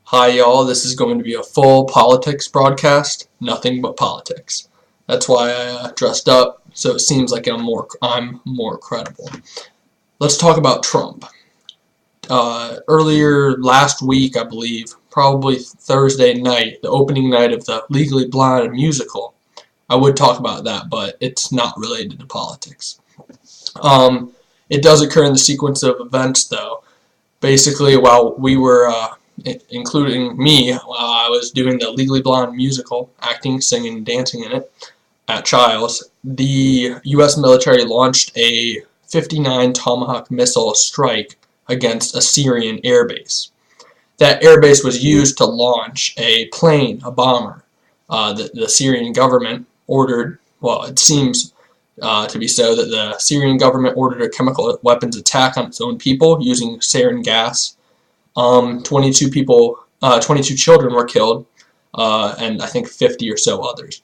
Hi y'all, this is going to be a full politics broadcast, nothing but politics. That's why I dressed up, so it seems like I'm more credible. Let's talk about Trump. Earlier last week, I believe, probably Thursday night, the opening night of the Legally Blonde musical. I would talk about that, but it's not related to politics. It does occur in the sequence of events, though. Basically, while we were including me, while I was doing the Legally Blonde musical, acting, singing, dancing in it at Childs, the U.S. military launched a 59 Tomahawk missile strike against a Syrian airbase. That airbase was used to launch a plane, a bomber. The Syrian government ordered, well, it seems to be so, that the Syrian government ordered a chemical weapons attack on its own people using sarin gas. 22 children were killed, and I think 50 or so others.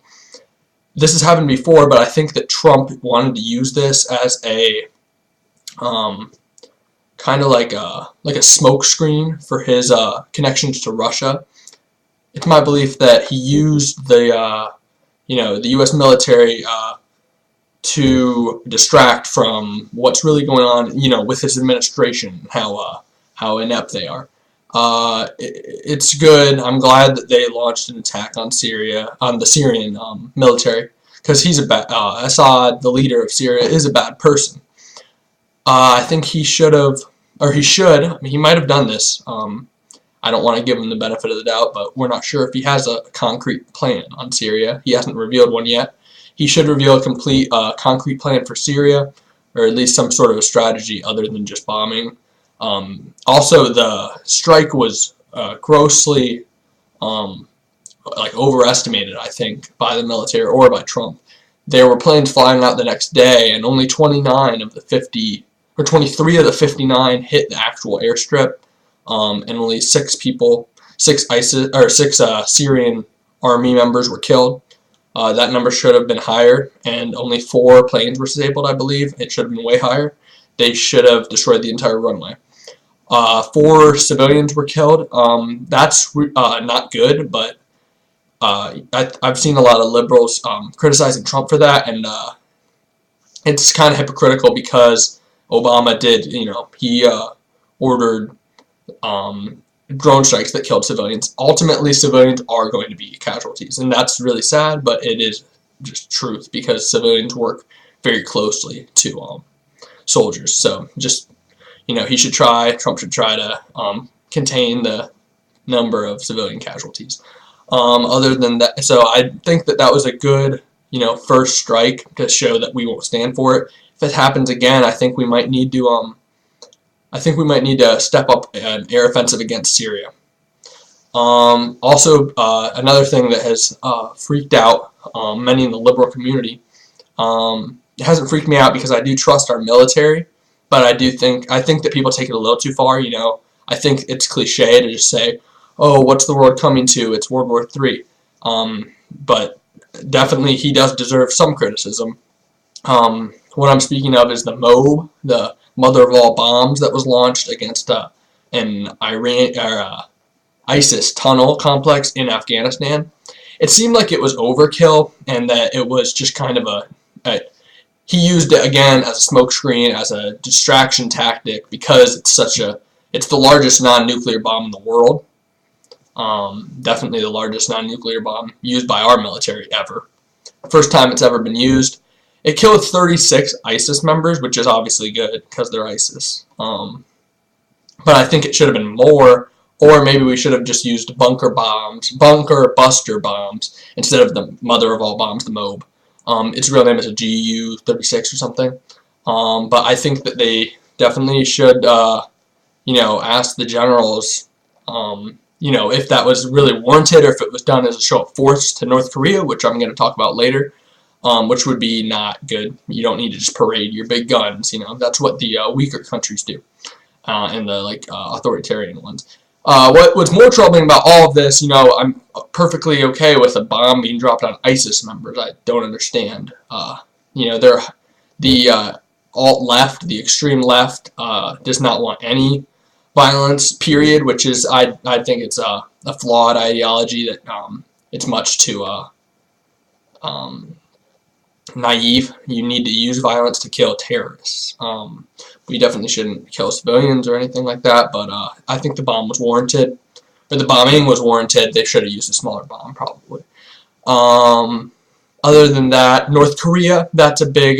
This has happened before, but I think that Trump wanted to use this as a kind of like a smoke screen for his connections to Russia. It's my belief that he used the U.S. military to distract from what's really going on, with his administration, how inept they are. It's good. I'm glad that they launched an attack on Syria, on the Syrian military, because he's Assad, the leader of Syria, is a bad person. I think he should have, or he should. I mean, he might have done this. I don't want to give him the benefit of the doubt, but we're not sure if he has a concrete plan on Syria. He hasn't revealed one yet. He should reveal a complete concrete plan for Syria, or at least some sort of a strategy other than just bombing. Also, the strike was grossly overestimated, I think, by the military or by Trump. There were planes flying out the next day, and only 29 of the 50, or 23 of the 59 hit the actual airstrip, and only six Syrian army members were killed. That number should have been higher, and only 4 planes were disabled, I believe. It should have been way higher. They should have destroyed the entire runway. 4 civilians were killed. That's not good, but I've seen a lot of liberals criticizing Trump for that, and it's kind of hypocritical because Obama did, he ordered drone strikes that killed civilians. Ultimately, civilians are going to be casualties, and that's really sad, but it is just truth because civilians work very closely to soldiers. So just, Trump should try to contain the number of civilian casualties. Other than that, so I think that was a good, first strike to show that we won't stand for it. If it happens again, I think we might need to step up an air offensive against Syria. Also, another thing that has freaked out many in the liberal community. It hasn't freaked me out because I do trust our military, but I think that people take it a little too far. I think it's cliche to just say, "Oh, what's the world coming to? It's World War III." But definitely, he does deserve some criticism. What I'm speaking of is the MOAB, the mother of all bombs, that was launched against an ISIS tunnel complex in Afghanistan. It seemed like it was overkill, and that it was just kind of he used it again as a smokescreen, as a distraction tactic, because it's the largest non-nuclear bomb in the world. Definitely the largest non-nuclear bomb used by our military ever. First time it's ever been used. It killed 36 ISIS members, which is obviously good because they're ISIS. But I think it should have been more, or maybe we should have just used bunker buster bombs, instead of the mother of all bombs, the MOAB. Its real name is a GU-36 or something. But I think that they definitely should, ask the generals, if that was really warranted, or if it was done as a show of force to North Korea, which I'm going to talk about later. Which would be not good. You don't need to just parade your big guns. That's what the weaker countries do, and the authoritarian ones. What's more troubling about all of this, I'm perfectly okay with a bomb being dropped on ISIS members. I don't understand. They're the alt left, the extreme left, does not want any violence, period, which is, I think it's a flawed ideology that it's much too naive. You need to use violence to kill terrorists. We definitely shouldn't kill civilians or anything like that, but I think the bomb was warranted, or the bombing was warranted. They should have used a smaller bomb, probably. Other than that, North Korea, that's a big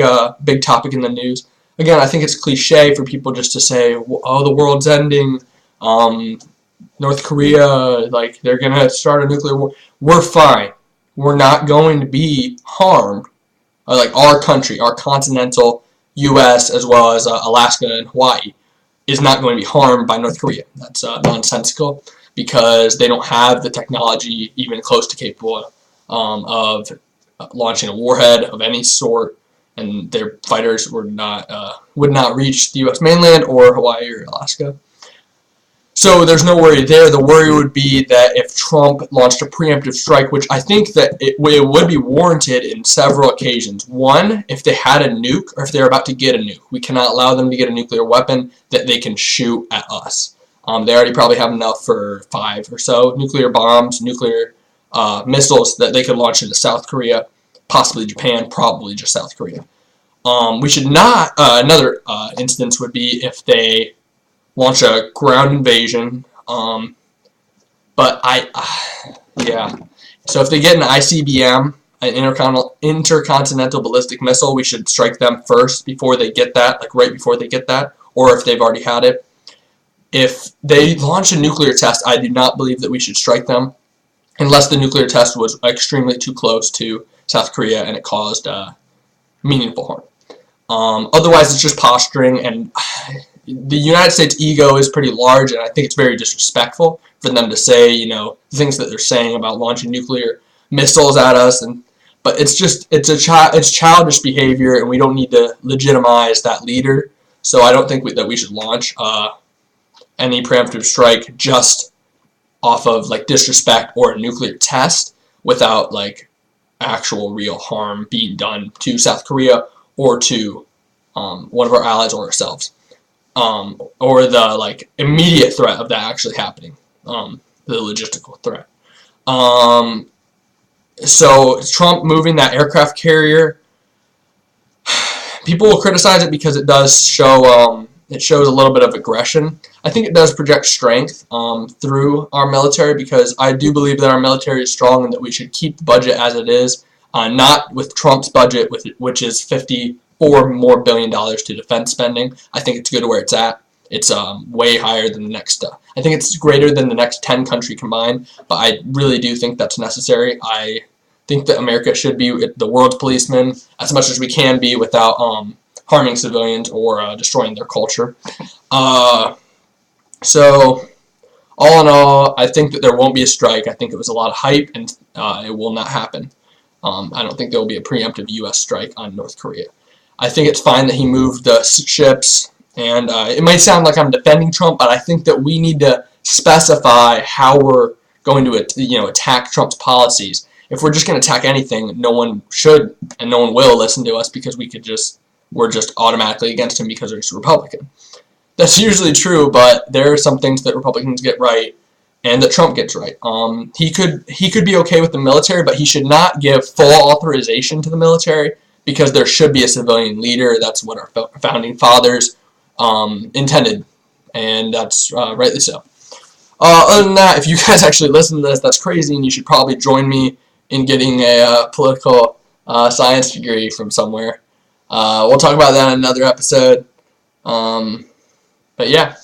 topic in the news. Again, I think it's cliche for people just to say, oh, the world's ending, North Korea, like, they're going to start a nuclear war. We're fine. We're not going to be harmed. Like, our country, our continental U.S., as well as Alaska and Hawaii, is not going to be harmed by North Korea. That's nonsensical, because they don't have the technology even close to capable of launching a warhead of any sort, and their fighters would not reach the U.S. mainland or Hawaii or Alaska. So there's no worry there. The worry would be that if Trump launched a preemptive strike, which I think that it would be warranted in several occasions. One, if they had a nuke, or if they're about to get a nuke. We cannot allow them to get a nuclear weapon that they can shoot at us. They already probably have enough for 5 or so nuclear bombs, nuclear missiles that they could launch into South Korea, possibly Japan, probably just South Korea. We should not, another instance would be if they launch a ground invasion, yeah. So if they get an ICBM, an intercontinental ballistic missile, we should strike them first before they get that, like right before they get that, or if they've already had it. If they launch a nuclear test, I do not believe that we should strike them, unless the nuclear test was extremely too close to South Korea and it caused meaningful harm. Otherwise, it's just posturing, and the United States ego is pretty large, and I think it's very disrespectful for them to say, you know, the things that they're saying about launching nuclear missiles at us. But it's childish behavior, and we don't need to legitimize that leader. So I don't think that we should launch any preemptive strike just off of like disrespect or a nuclear test without like actual real harm being done to South Korea or to one of our allies or ourselves. Or the like immediate threat of that actually happening, the logistical threat. So Trump moving that aircraft carrier, people will criticize it because it does show it shows a little bit of aggression. I think it does project strength through our military, because I do believe that our military is strong and that we should keep the budget as it is, not with Trump's budget, which is $54 more billion to defense spending. I think it's good where it's at. It's way higher than the next. I think it's greater than the next 10 country combined, but I really do think that's necessary. I think that America should be the world's policeman as much as we can be without harming civilians or destroying their culture. So all in all, I think that there won't be a strike. I think it was a lot of hype, and it will not happen. I don't think there will be a preemptive U.S. strike on North Korea. I think it's fine that he moved the ships, and it might sound like I'm defending Trump, but I think that we need to specify how we're going to attack Trump's policies. If we're just going to attack anything, no one should and no one will listen to us, because we're just automatically against him because he's a Republican. That's usually true, but there are some things that Republicans get right and that Trump gets right. He could be okay with the military, but he should not give full authorization to the military, because there should be a civilian leader. That's what our founding fathers intended, and that's rightly so. Other than that, if you guys actually listen to this, that's crazy, and you should probably join me in getting a political science degree from somewhere. We'll talk about that in another episode. But yeah,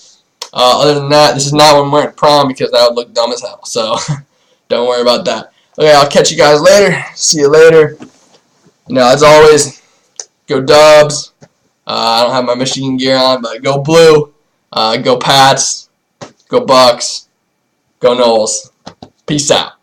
other than that, this is not when I'm wearing prom, because that would look dumb as hell, so don't worry about that. Okay, I'll catch you guys later. See you later. As always, go Dubs. I don't have my Michigan gear on, but go Blue. Go Pats. Go Bucks. Go Knowles. Peace out.